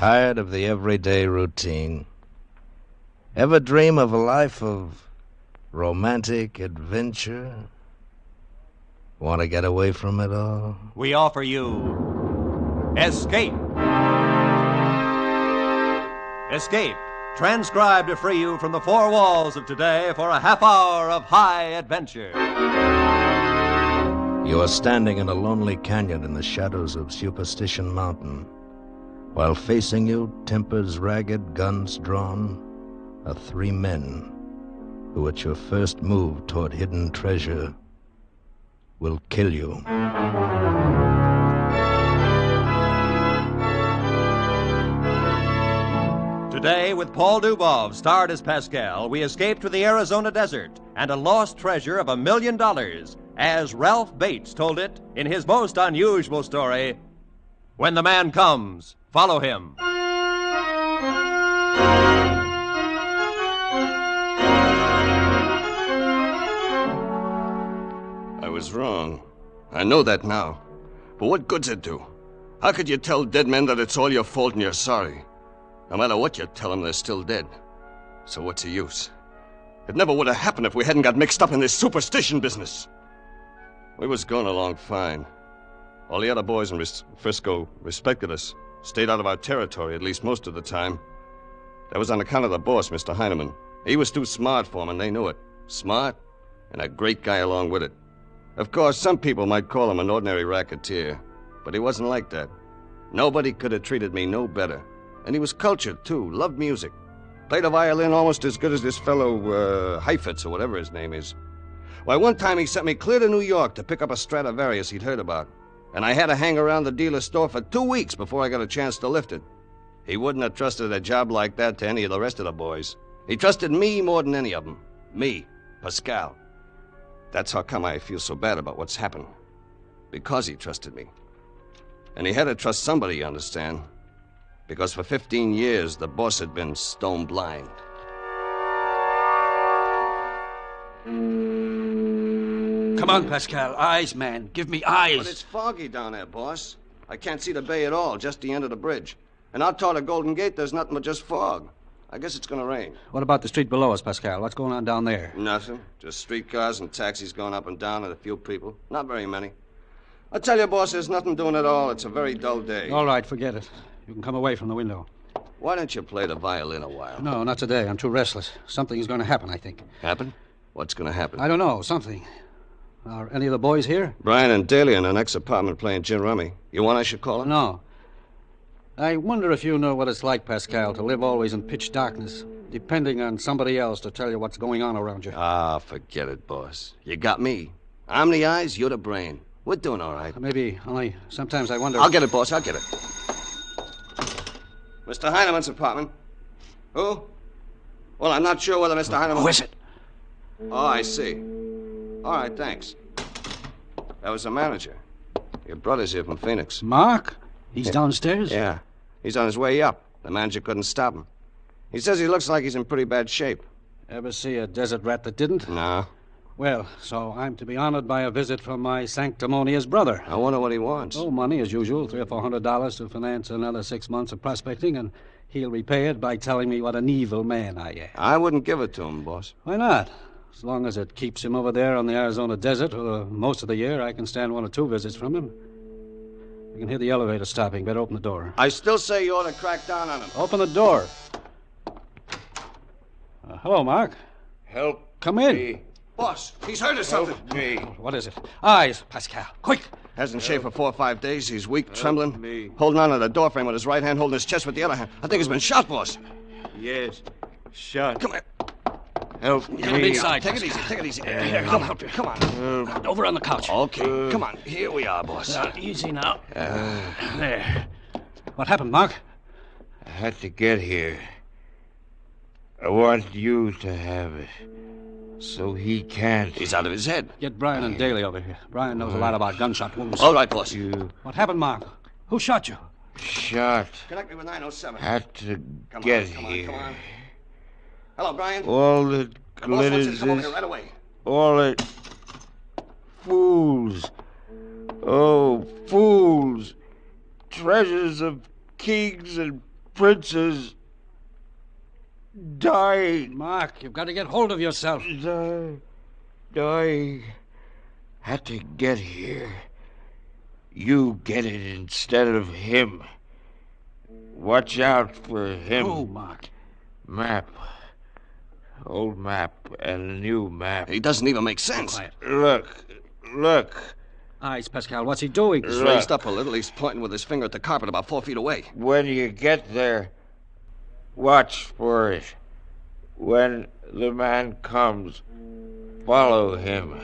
Tired of the everyday routine? Ever dream of a life of romantic adventure? Want to get away from it all? We offer you Escape. Escape, transcribed to free you from the four walls of today for a half hour of high adventure. You are standing in a lonely canyon in the shadows of Superstition Mountain, while facing you, tempers ragged, guns drawn, are three men who, at your first move toward hidden treasure, will kill you. Today, with Paul Dubov, starred as Pascal, we escape to the Arizona desert and a lost treasure of $1 million, as Ralph Bates told it in his most unusual story, When the Man Comes, Follow Him. I was wrong. I know that now. But what good's it do? How could you tell dead men that it's all your fault and you're sorry? No matter what you tell them, they're still dead. So what's the use? It never would have happened if we hadn't got mixed up in this superstition business. We was going along fine. All the other boys in Frisco respected us, stayed out of our territory at least most of the time. That was on account of the boss, Mr. Heineman. He was too smart for them, and they knew it. Smart, and a great guy along with it. Of course, some people might call him an ordinary racketeer, but he wasn't like that. Nobody could have treated me no better. And he was cultured, too, loved music. Played the violin almost as good as this fellow, Heifetz, or whatever his name is. Why, one time he sent me clear to New York to pick up a Stradivarius he'd heard about. And I had to hang around the dealer's store for 2 weeks before I got a chance to lift it. He wouldn't have trusted a job like that to any of the rest of the boys. He trusted me more than any of them. Me, Pascal. That's how come I feel so bad about what's happened. Because he trusted me. And he had to trust somebody, you understand. Because for 15 years, the boss had been stone blind. Come on, Pascal. Eyes, man. Give me eyes. But it's foggy down there, boss. I can't see the bay at all, just the end of the bridge. And out toward the Golden Gate, there's nothing but just fog. I guess it's gonna rain. What about the street below us, Pascal? What's going on down there? Nothing. Just streetcars and taxis going up and down and a few people. Not very many. I tell you, boss, there's nothing doing at all. It's a very dull day. All right, forget it. You can come away from the window. Why don't you play the violin a while? No, not today. I'm too restless. Something is going to happen, I think. Happen? What's gonna happen? I don't know. Something. Are any of the boys here? Brian and Daly in the next apartment playing gin rummy. You want I should call them? No. I wonder if you know what it's like, Pascal, to live always in pitch darkness, depending on somebody else to tell you what's going on around you. Ah, forget it, boss. You got me. I'm the eyes, you're the brain. We're doing all right. Maybe, only sometimes I wonder... I'll get it, boss. I'll get it. Mr. Heineman's apartment. Who? Well, I'm not sure whether Mr. Heineman... Who is it? Oh, I see. All right, thanks. That was the manager. Your brother's here from Phoenix. Mark? He's downstairs? Yeah. He's on his way up. The manager couldn't stop him. He says he looks like he's in pretty bad shape. Ever see a desert rat that didn't? No. Well, so I'm to be honored by a visit from my sanctimonious brother. I wonder what he wants. Oh, money as usual, $300 or $400 to finance another 6 months of prospecting, and he'll repay it by telling me what an evil man I am. I wouldn't give it to him, boss. Why not? As long as it keeps him over there on the Arizona desert most of the year, I can stand 1 or 2 visits from him. I can hear the elevator stopping. Better open the door. I still say you ought to crack down on him. Open the door. Hello, Mark. Help Come in. me. Boss, he's hurt or something. Help me. What is it? Eyes, Pascal. Quick. Hasn't shaved for 4 or 5 days. He's weak, trembling. me. Holding on to the doorframe with his right hand, holding his chest with the other hand. I think he's been shot, boss. Yes. Shot. Come here. Help Get him me. inside. Take it easy, take it easy. Here, come on. Come on. Over on the couch. Okay, come on. Here we are, boss. Easy now. There. What happened, Mark? I had to get here. I want you to have it. So he can't. He's out of his head. Get Brian and Daly over here. Brian knows a lot about gunshot wounds. All right, boss. You What happened, Mark? Who shot you? shot. Connect me with 907. Had to Come get on, come here. on, come on. Hello, Brian. All that The boss wants you glitters to come over here is right away. all that fools. Oh, fools. Treasures of kings and princess dying. Mark, you've got to get hold of yourself. I had to get here. You get it instead of him. Watch out for him. Oh, Mark. Map. Old map and a new map. He doesn't even make sense. Quiet. Look. Eyes, Pascal. What's he doing? He's raised up a little. He's pointing with his finger at the carpet about 4 feet away. When you get there, watch for it. When the man comes, follow him.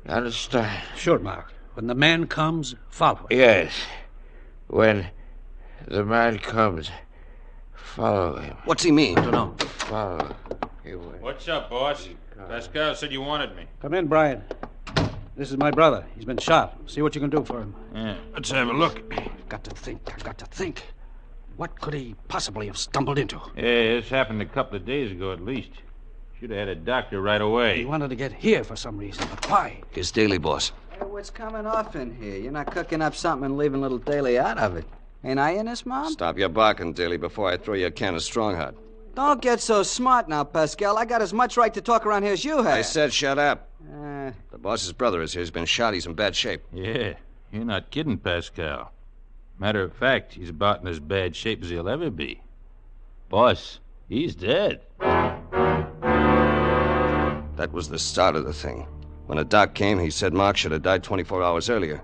Understand? Sure, Mark. When the man comes, follow him. Yes. When the man comes, follow him. What's he mean? I don't know. Follow him. What's up, boss? Pascal said you wanted me. Come in, Brian. This is my brother. He's been shot. See what you can do for him. Yeah, let's have a look. I've got to think. What could he possibly have stumbled into? Yeah, this happened a couple of days ago at least. Should have had a doctor right away. He wanted to get here for some reason, but why? His daily boss. Hey, what's coming off in here? You're not cooking up something and leaving little Daly out of it. Ain't I in this, Mom? Stop your barking, Daly, before I throw you a can of Strong Hot. Don't get so smart now, Pascal. I got as much right to talk around here as you have. I said shut up. The boss's brother is here. He's been shot. He's in bad shape. Yeah, you're not kidding, Pascal. Matter of fact, he's about in as bad shape as he'll ever be. Boss, he's dead. That was the start of the thing. When the doc came, he said Mark should have died 24 hours earlier.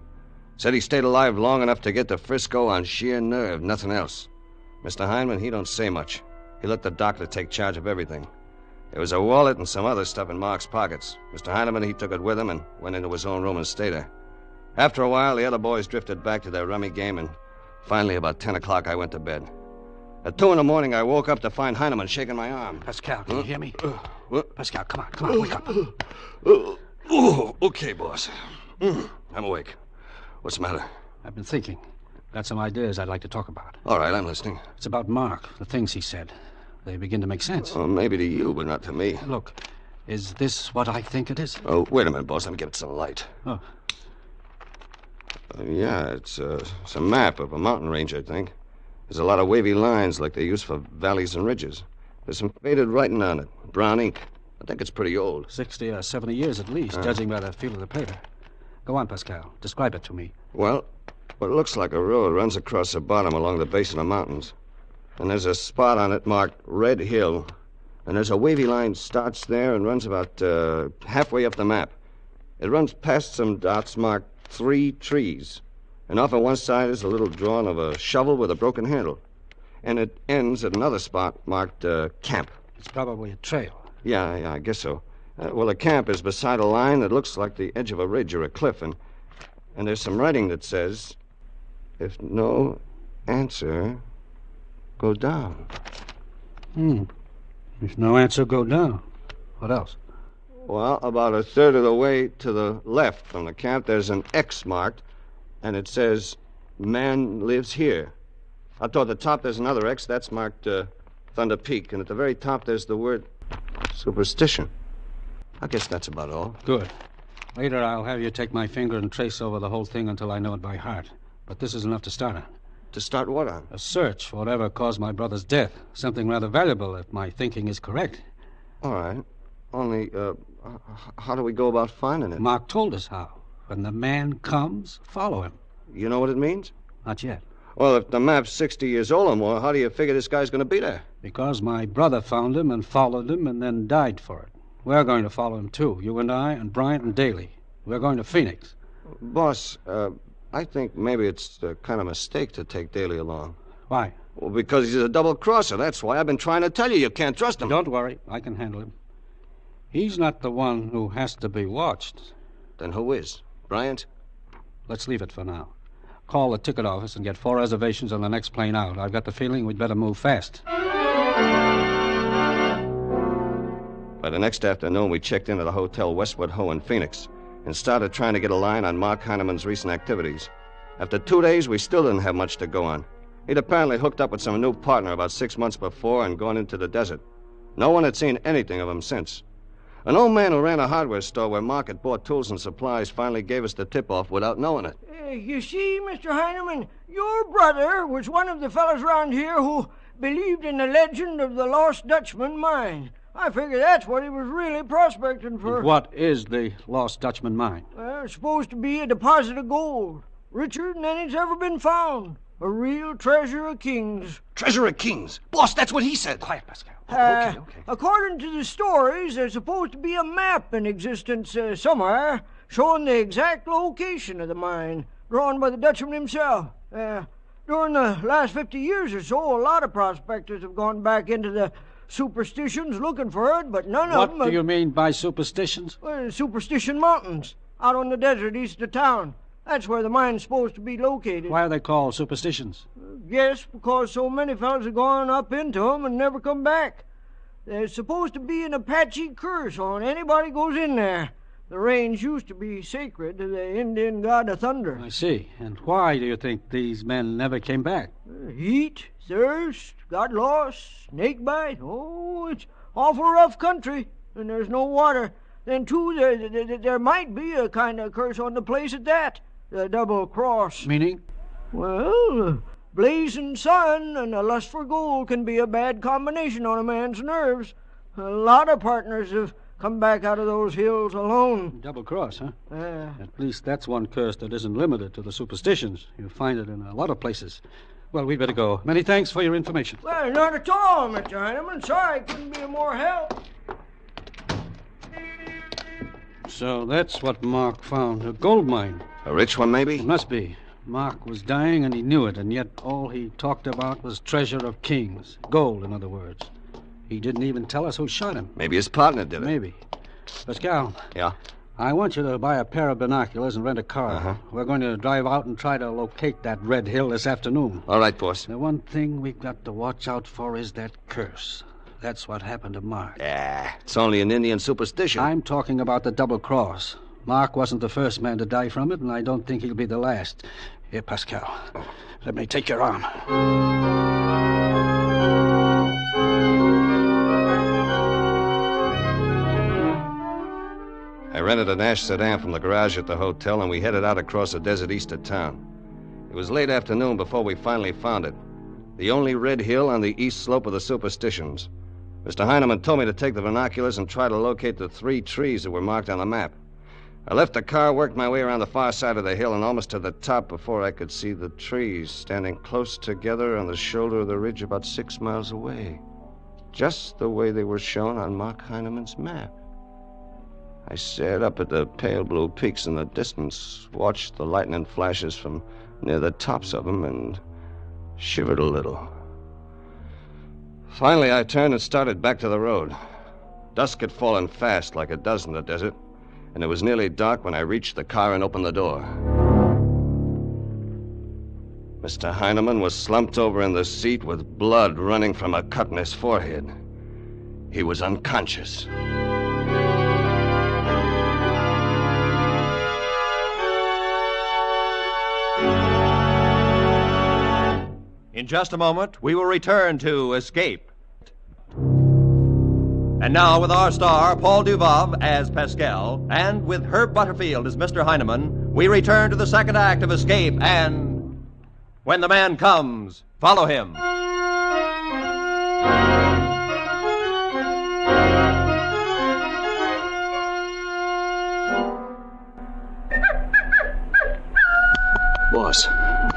Said he stayed alive long enough to get to Frisco on sheer nerve, nothing else. Mr. Heineman, he don't say much. He let the doctor take charge of everything. There was a wallet and some other stuff in Mark's pockets. Mr. Heineman, he took it with him and went into his own room and stayed there. After a while, the other boys drifted back to their rummy game, and finally, about 10 o'clock, I went to bed. At 2 in the morning, I woke up to find Heineman shaking my arm. Pascal, can you hear me? What? Pascal, come on, wake up. Okay, boss. I'm awake. What's the matter? I've been thinking. Got some ideas I'd like to talk about. All right, I'm listening. It's about Mark, the things he said. They begin to make sense. Well, maybe to you, but not to me. Look, is this what I think it is? Oh, wait a minute, boss. Let me give it some light. Oh. Yeah, it's a map of a mountain range, I think. There's a lot of wavy lines like they use for valleys and ridges. There's some faded writing on it, brown ink. I think it's pretty old. 60 or 70 years at least, judging by the feel of the paper. Go on, Pascal. Describe it to me. Well, what looks like a road runs across the bottom along the base of the mountains. And there's a spot on it marked Red Hill. And there's a wavy line starts there and runs about halfway up the map. It runs past some dots marked 3 trees. And off on one side is a little drawing of a shovel with a broken handle. And it ends at another spot marked Camp. It's probably a trail. Yeah, I guess so. Well, the camp is beside a line that looks like the edge of a ridge or a cliff. And there's some writing that says, if no answer, go down. If no answer, go down. What else? Well, about a third of the way to the left from the camp, there's an X marked, and it says, man lives here. Up toward the top, there's another X. That's marked Thunder Peak. And at the very top, there's the word superstition. I guess that's about all. Good. Later, I'll have you take my finger and trace over the whole thing until I know it by heart. But this is enough to start on. To start what on? A search for whatever caused my brother's death. Something rather valuable, if my thinking is correct. All right. Only, how do we go about finding it? Mark told us how. When the man comes, follow him. You know what it means? Not yet. Well, if the map's 60 years old or more, how do you figure this guy's going to be there? Because my brother found him and followed him and then died for it. We're going to follow him, too. You and I and Bryant and Daly. We're going to Phoenix. Boss, I think maybe it's kind of a mistake to take Daly along. Why? Well, because he's a double-crosser. That's why I've been trying to tell you. You can't trust him. Don't worry. I can handle him. He's not the one who has to be watched. Then who is? Bryant? Let's leave it for now. Call the ticket office and get 4 reservations on the next plane out. I've got the feeling we'd better move fast. By the next afternoon, we checked into the Hotel Westwood Ho in Phoenix and started trying to get a line on Mark Heineman's recent activities. After 2 days, we still didn't have much to go on. He'd apparently hooked up with some new partner about 6 months before and gone into the desert. No one had seen anything of him since. An old man who ran a hardware store where Mark had bought tools and supplies finally gave us the tip-off without knowing it. You see, Mr. Heineman, your brother was one of the fellows around here who believed in the legend of the Lost Dutchman mine. I figure that's what he was really prospecting for. And what is the Lost Dutchman mine? Well, it's supposed to be a deposit of gold, richer than any's ever been found. A real treasure of kings. Treasure of kings. Boss, that's what he said. Quiet, Pascal. Okay. According to the stories, there's supposed to be a map in existence somewhere showing the exact location of the mine, drawn by the Dutchman himself. During the last 50 years or so, a lot of prospectors have gone back into the superstitions looking for it, but none of them... What do you mean by superstitions? Superstition Mountains, out on the desert east of town. That's where the mine's supposed to be located. Why are they called superstitions? Guess because so many fellas have gone up into them and never come back. There's supposed to be an Apache curse on anybody goes in there. The range used to be sacred to the Indian god of thunder. I see. And why do you think these men never came back? Heat, thirst, got lost, snake bite. Oh, it's awful rough country, and there's no water. Then, too, there might be a kind of curse on the place at that. The double cross. Meaning? Well, blazing sun and a lust for gold can be a bad combination on a man's nerves. A lot of partners have come back out of those hills alone. Double cross, huh? At least that's one curse that isn't limited to the superstitions. You find it in a lot of places. Well, we'd better go. Many thanks for your information. Well, not at all, Mr. Heineman. Sorry I couldn't be of more help. So that's what Mark found, a gold mine. A rich one, maybe? It must be. Mark was dying and he knew it, and yet all he talked about was treasure of kings. Gold, in other words. He didn't even tell us who shot him. Maybe his partner did it. Maybe. Pascal. Yeah? I want you to buy a pair of binoculars and rent a car. Uh-huh. We're going to drive out and try to locate that red hill this afternoon. All right, boss. The one thing we've got to watch out for is that curse. That's what happened to Mark. It's only an Indian superstition. I'm talking about the double cross. Mark wasn't the first man to die from it, and I don't think he'll be the last. Here, Pascal, let me take your arm. I rented an Ash sedan from the garage at the hotel, and we headed out across the desert east of town. It was late afternoon before we finally found it. The only red hill on the east slope of the superstitions. Mr. Heineman told me to take the binoculars and try to locate the 3 trees that were marked on the map. I left the car, worked my way around the far side of the hill, and almost to the top before I could see the trees standing close together on the shoulder of the ridge about 6 miles away. Just the way they were shown on Mark Heineman's map. I stared up at the pale blue peaks in the distance, watched the lightning flashes from near the tops of them, and shivered a little. Finally, I turned and started back to the road. Dusk had fallen fast, like it does in the desert, and it was nearly dark when I reached the car and opened the door. Mr. Heineman was slumped over in the seat with blood running from a cut in his forehead. He was unconscious. In just a moment, we will return to Escape. And now, with our star, Paul Dubov as Pascal, and with Herb Butterfield as Mr. Heineman, we return to the second act of Escape and... When the man comes, follow him.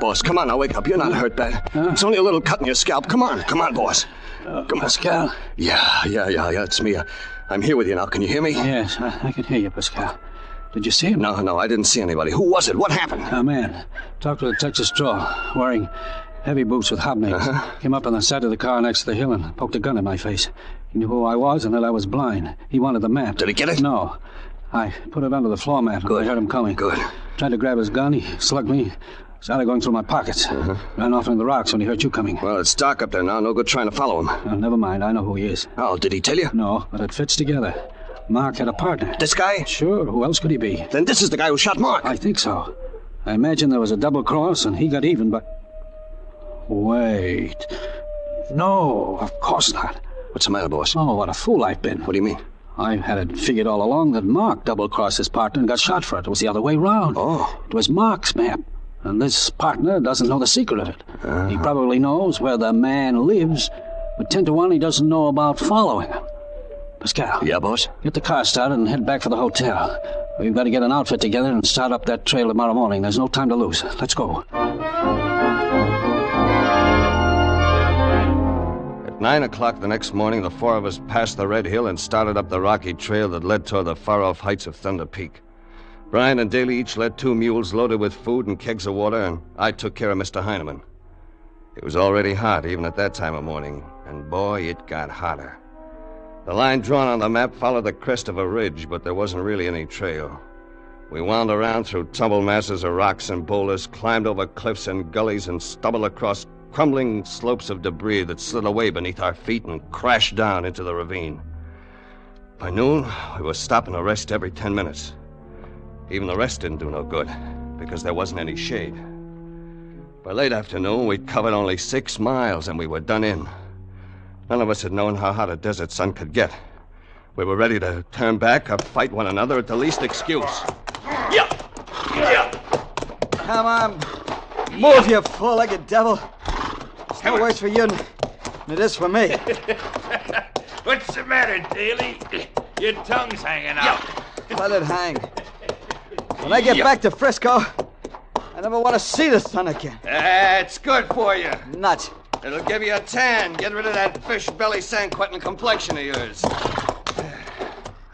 Boss, come on now, wake up. You're not hurt bad. It's only a little cut in your scalp. Come on, boss. Come on. Pascal? Yeah, it's me. I'm here with you now. Can you hear me? Yes, I can hear you, Pascal. Did you see him? No, I didn't see anybody. Who was it? What happened? A man. Talked with a Texas straw, wearing heavy boots with hobnails. Came up on the side of the car next to the hill and poked a gun in my face. He knew who I was and that I was blind. He wanted the map. Did he get it? No. I put it under the floor mat. Good. I heard him coming. Good. Tried to grab his gun. He slugged me. Started going through my pockets. Ran off into the rocks when he heard you coming. Well, it's dark up there now. No good trying to follow him. Oh, never mind. I know who he is. Oh, did he tell you? No, but it fits together. Mark had a partner. This guy? Sure. Who else could he be? Then this is the guy who shot Mark. I think so. I imagine there was a double cross and he got even, but... Wait. No, of course not. What's the matter, boss? Oh, what a fool I've been. What do you mean? I had it figured all along that Mark double-crossed his partner and got shot for it. It was the other way round. Oh. It was Mark's map. And this partner doesn't know the secret of it. He probably knows where the man lives, but 10 to 1 he doesn't know about following him. Pascal. Yeah, boss? Get the car started and head back for the hotel. We've got to get an outfit together and start up that trail tomorrow morning. There's no time to lose. Let's go. At 9 o'clock the next morning, the four of us passed the Red Hill and started up the rocky trail that led toward the far-off heights of Thunder Peak. Brian and Daly each led 2 mules loaded with food and kegs of water, and I took care of Mr. Heineman. It was already hot, even at that time of morning, and boy, it got hotter. The line drawn on the map followed the crest of a ridge, but there wasn't really any trail. We wound around through tumbled masses of rocks and boulders, climbed over cliffs and gullies, and stumbled across crumbling slopes of debris that slid away beneath our feet and crashed down into the ravine. By noon, we were stopping to rest every 10 minutes. Even the rest didn't do no good, because there wasn't any shade. By late afternoon, we'd covered only 6 miles, and we were done in. None of us had known how hot a desert sun could get. We were ready to turn back or fight one another at the least excuse. Yeah! Come on. Move, you four-legged devil. Still worse for you than it is for me. What's the matter, Daly? Your tongue's hanging out. Let it hang. When I get back to Frisco, I never want to see the sun again. It's good for you. Nuts. It'll give you a tan. Get rid of that fish belly San Quentin complexion of yours.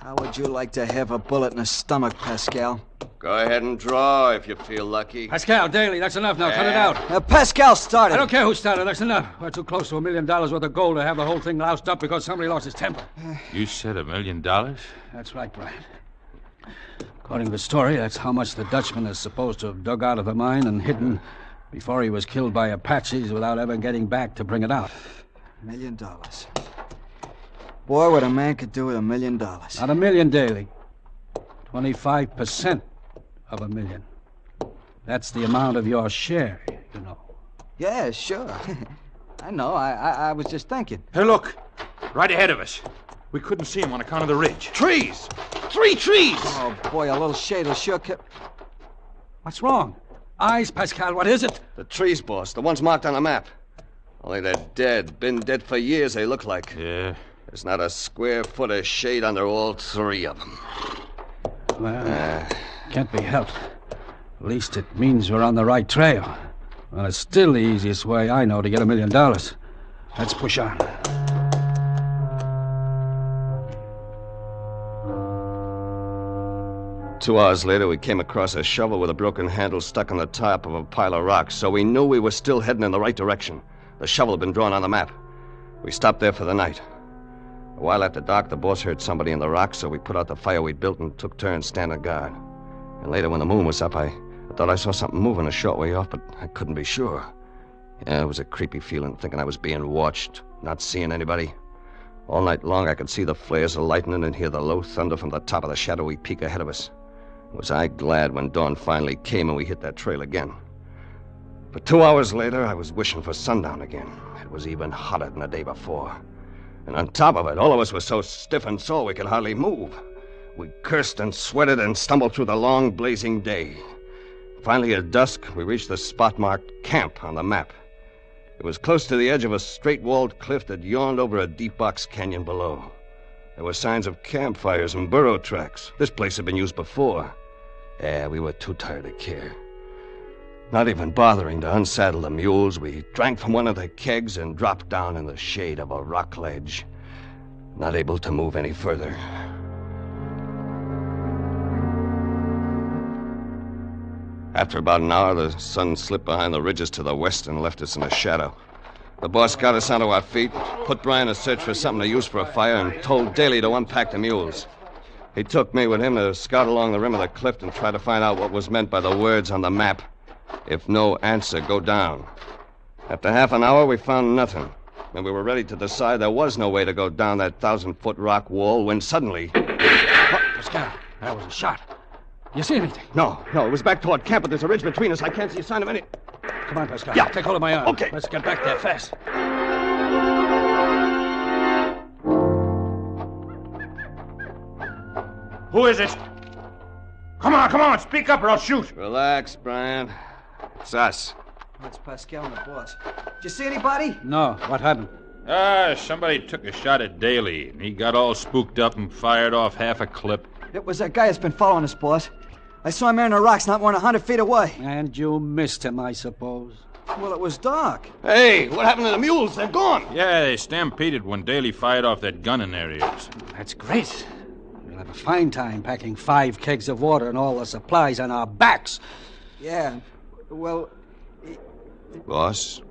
How would you like to have a bullet in the stomach, Pascal? Go ahead and draw if you feel lucky. Pascal, Daly, that's enough now. Cut it out. Pascal started. I don't care who started. That's enough. We're too close to $1 million worth of gold to have the whole thing loused up because somebody lost his temper. You said $1 million? That's right, Brian. According to the story, that's how much the Dutchman is supposed to have dug out of the mine and hidden before he was killed by Apaches without ever getting back to bring it out. $1 million. Boy, what a man could do with $1 million. Not $1 million, Daly. 25% of $1 million. That's the amount of your share, you know. Yeah, sure. I know. I was just thinking. Hey, look. Right ahead of us. We couldn't see him on account of the ridge. Trees! 3 trees! Oh, boy, a little shade will sure keep... What's wrong? Eyes, Pascal, what is it? The trees, boss. The ones marked on the map. Only they're dead. Been dead for years, they look like. Yeah. There's not a square foot of shade under all 3 of them. Well, can't be helped. At least it means we're on the right trail. Well, it's still the easiest way I know to get $1 million. Let's push on. Two hours later, we came across a shovel with a broken handle stuck on the top of a pile of rocks, so we knew we were still heading in the right direction. The shovel had been drawn on the map. We stopped there for the night. A while after dark, the boss heard somebody in the rocks, so we put out the fire we'd built and took turns standing guard. And later, when the moon was up, I thought I saw something moving a short way off, but I couldn't be sure. Yeah, it was a creepy feeling, thinking I was being watched, not seeing anybody. All night long, I could see the flares of lightning and hear the low thunder from the top of the shadowy peak ahead of us. Was I glad when dawn finally came and we hit that trail again. But 2 hours later, I was wishing for sundown again. It was even hotter than the day before. And on top of it, all of us were so stiff and sore we could hardly move. We cursed and sweated and stumbled through the long, blazing day. Finally, at dusk, we reached the spot marked camp on the map. It was close to the edge of a straight-walled cliff that yawned over a deep box canyon below. There were signs of campfires and burro tracks. This place had been used before. Yeah, we were too tired to care. Not even bothering to unsaddle the mules, we drank from one of the kegs and dropped down in the shade of a rock ledge, not able to move any further. After about an hour, the sun slipped behind the ridges to the west and left us in the shadow. The boss got us onto our feet, put Brian to search for something to use for a fire, and told Daly to unpack the mules. He took me with him to scout along the rim of the cliff and try to find out what was meant by the words on the map. If no answer, go down. After half an hour, we found nothing, and we were ready to decide there was no way to go down that 1,000-foot rock wall when suddenly... Pascal, that was a shot. You see anything? No, it was back toward camp, but there's a ridge between us. I can't see a sign of any... Come on, Pascal. Yeah. Take hold of my arm. Okay. Let's get back there fast. Who is it? Come on, speak up or I'll shoot. Relax, Brian. It's us. That's Pascal and the boss. Did you see anybody? No, what happened? Somebody took a shot at Daly, and he got all spooked up and fired off half a clip. It was that guy that's been following us, boss. I saw him there in the rocks not more than 100 feet away. And you missed him, I suppose. Well, it was dark. Hey, what happened to the mules? They're gone. Yeah, they stampeded when Daly fired off that gun in their ears. That's great. We'll have a fine time packing 5 kegs of water and all the supplies on our backs. Yeah, well... Boss,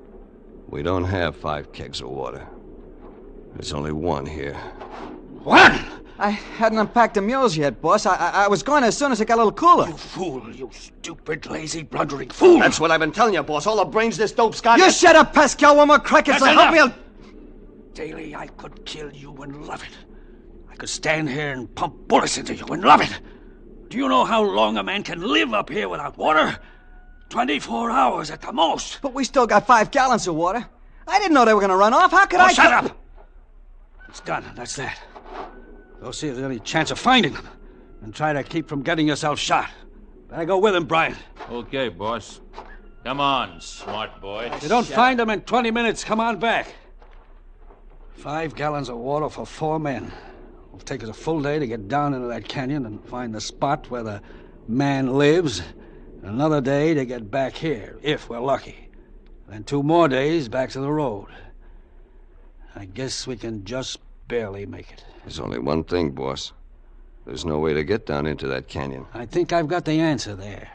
we don't have 5 kegs of water. There's only 1 here. What? I hadn't unpacked the mules yet, boss. I was going as soon as it got a little cooler. You fool, you stupid, lazy, blundering fool. That's what I've been telling you, boss. All the brains this dope's got. You shut up, Pascal. One more crack and help me. Daly, I could kill you and love it. I could stand here and pump bullets into you and love it. Do you know how long a man can live up here without water? 24 hours at the most. But we still got 5 gallons of water. I didn't know they were going to run off. How could I... Shut up! It's done. That's that. Go see if there's any chance of finding them. And try to keep from getting yourself shot. Better go with him, Brian. Okay, boss. Come on, smart boy. If you don't find them in 20 minutes, come on back. 5 gallons of water for 4 men. It'll take us a full day to get down into that canyon and find the spot where the man lives. And another day to get back here, if we're lucky. Then 2 more days back to the road. I guess we can just barely make it. There's only one thing, boss. There's no way to get down into that canyon. I think I've got the answer there.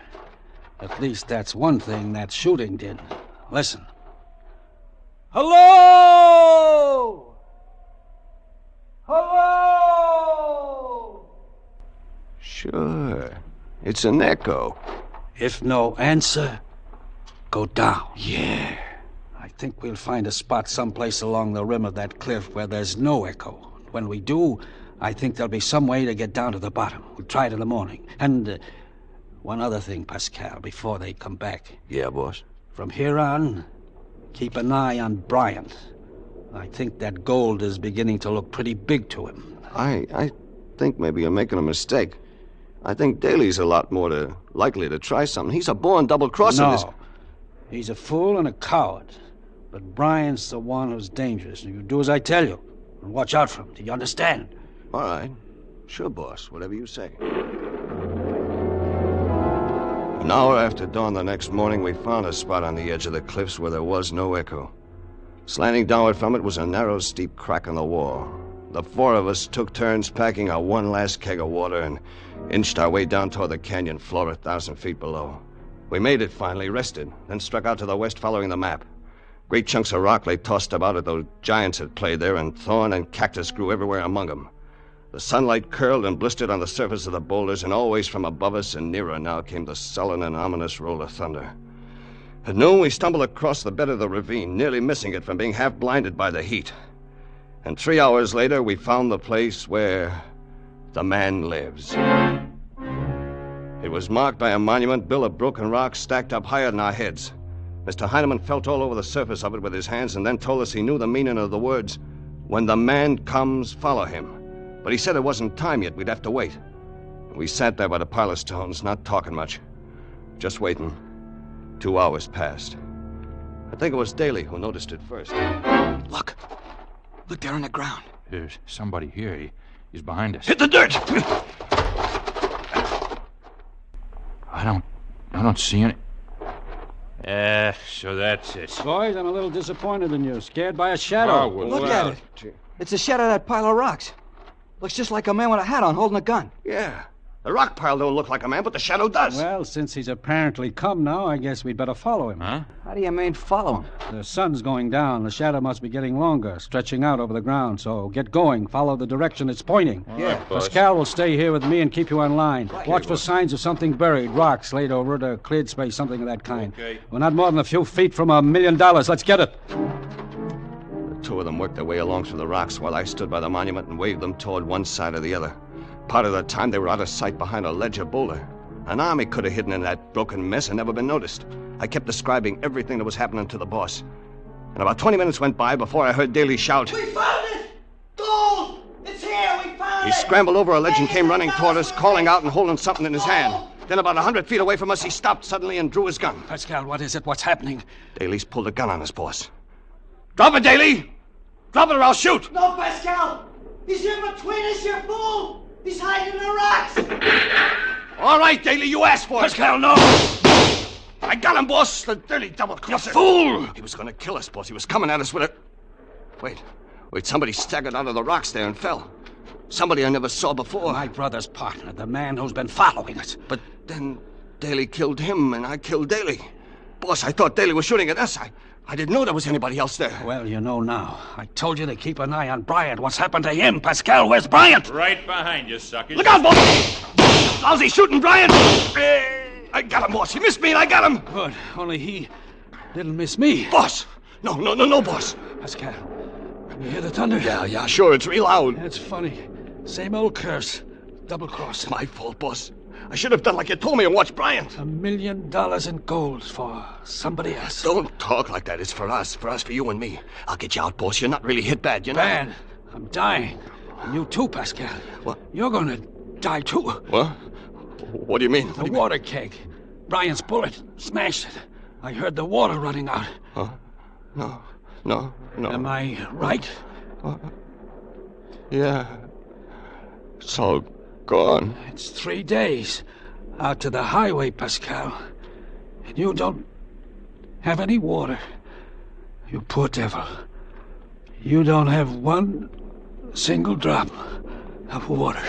At least that's one thing that shooting did. Listen. Hello! Hello! Sure. It's an echo. If no answer, go down. Yeah. I think we'll find a spot someplace along the rim of that cliff where there's no echo. When we do, I think there'll be some way to get down to the bottom. We'll try it in the morning. And one other thing, Pascal, before they come back. Yeah, boss. From here on, keep an eye on Bryant. I think that gold is beginning to look pretty big to him. I think maybe you're making a mistake. I think Daly's a lot more likely to try something. He's a born double-crosser. No. He's a fool and a coward. But Bryant's the one who's dangerous. And you do as I tell you. And watch out for him. Do you understand? All right. Sure, boss. Whatever you say. An hour after dawn the next morning, we found a spot on the edge of the cliffs where there was no echo. Slanting downward from it was a narrow, steep crack in the wall. The 4 of us took turns packing our one last keg of water and inched our way down toward the canyon floor 1,000 feet below. We made it finally, rested, then struck out to the west following the map. Great chunks of rock lay tossed about as though giants had played there, and thorn and cactus grew everywhere among them. The sunlight curled and blistered on the surface of the boulders, and always from above us and nearer now came the sullen and ominous roll of thunder. At noon, we stumbled across the bed of the ravine, nearly missing it from being half blinded by the heat. And 3 hours later, we found the place where the man lives. It was marked by a monument built of broken rocks stacked up higher than our heads. Mr. Heinemann felt all over the surface of it with his hands and then told us he knew the meaning of the words, "When the man comes, follow him." But he said it wasn't time yet, we'd have to wait. We sat there by the pile of stones, not talking much, just waiting. 2 hours passed. I think it was Daly who noticed it first. Look. Look there on the ground. There's somebody here. He's behind us. Hit the dirt! I don't see any... so that's it. Boys, I'm a little disappointed in you. Scared by a shadow. Oh, well, Look well. at it. It's the shadow of that pile of rocks. Looks just like a man with a hat on holding a gun. Yeah. The rock pile don't look like a man, but the shadow does. Well, since he's apparently come now, I guess we'd better follow him. Huh? How do you mean follow him? The sun's going down. The shadow must be getting longer, stretching out over the ground. So get going. Follow the direction it's pointing. Yeah. Pascal will stay here with me and keep you on line. Watch for signs of something buried, rocks laid over it, a cleared space, something of that kind. Okay. We're not more than a few feet from $1 million. Let's get it. The 2 of them worked their way along through the rocks while I stood by the monument and waved them toward one side or the other. Part of the time, they were out of sight behind a ledge of boulder. An army could have hidden in that broken mess and never been noticed. I kept describing everything that was happening to the boss. And about 20 minutes went by before I heard Daly shout. We found it! Gold! It's here! We found He it! scrambled over a ledge and came running toward us, calling out and holding something in his hand. Then about 100 feet away from us, he stopped suddenly and drew his gun. Pascal, what is it? What's happening? Daly's pulled a gun on us, boss. Drop it, Daly! Drop it or I'll shoot! No, Pascal! He's in between us, you fool! He's hiding in the rocks! All right, Daly, you asked for it. Pascal, no! I got him, boss. The dirty double-crosser. You fool! He was going to kill us, boss. He was coming at us with a... Wait, somebody staggered out of the rocks there and fell. Somebody I never saw before. My brother's partner, the man who's been following us. But then Daly killed him, and I killed Daly. Boss, I thought Daly was shooting at us. I didn't know there was anybody else there. Well, you know now. I told you to keep an eye on Bryant. What's happened to him? Pascal, where's Bryant? Right behind you, suckers. Look out, boss! Lousy shooting, Bryant! I got him, boss. He missed me, and I got him. Good. Only he didn't miss me. Boss! No, boss. Pascal, you hear the thunder? Yeah, sure. It's real loud. That's funny. Same old curse. Double cross. It's my fault, boss. I should have done like you told me and watched Bryant. $1 million in gold for somebody else. Don't talk like that. It's for us. For you and me. I'll get you out, boss. You're not really hit bad, you know? Bad? I'm dying. And you too, Pascal. What? You're gonna die too. What? What do you mean? The water keg. Bryant's bullet smashed it. I heard the water running out. Huh? No. Am I right? Yeah. It's all gone. It's 3 days out to the highway, Pascal. And you don't have any water. You poor devil. You don't have one single drop of water.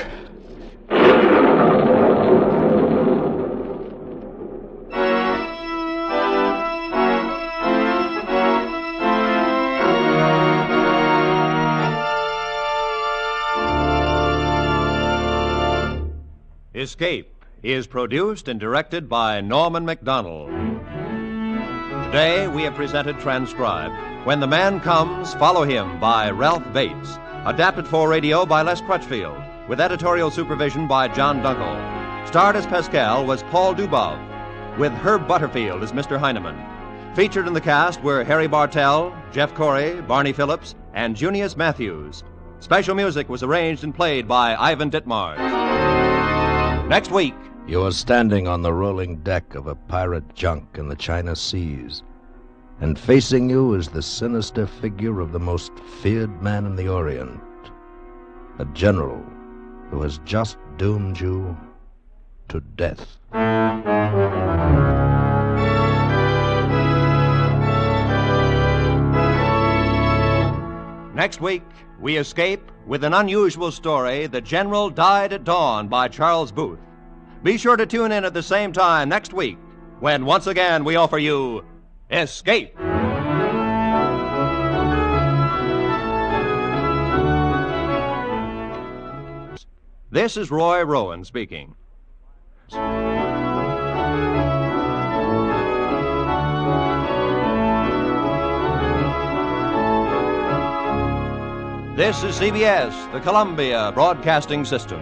Escape is produced and directed by Norman MacDonald. Today we have presented Transcribed. When the Man Comes, Follow Him by Ralph Bates. Adapted for radio by Les Crutchfield. With editorial supervision by John Dunkel. Starred as Pascal was Paul Dubov. With Herb Butterfield as Mr. Heineman. Featured in the cast were Harry Bartell, Jeff Corey, Barney Phillips, and Junius Matthews. Special music was arranged and played by Ivan Ditmars. Next week, you are standing on the rolling deck of a pirate junk in the China Seas, and facing you is the sinister figure of the most feared man in the Orient, a general who has just doomed you to death. Next week, we escape with an unusual story, The General Died at Dawn by Charles Booth. Be sure to tune in at the same time next week when once again we offer you Escape. This is Roy Rowan speaking. This is CBS, the Columbia Broadcasting System.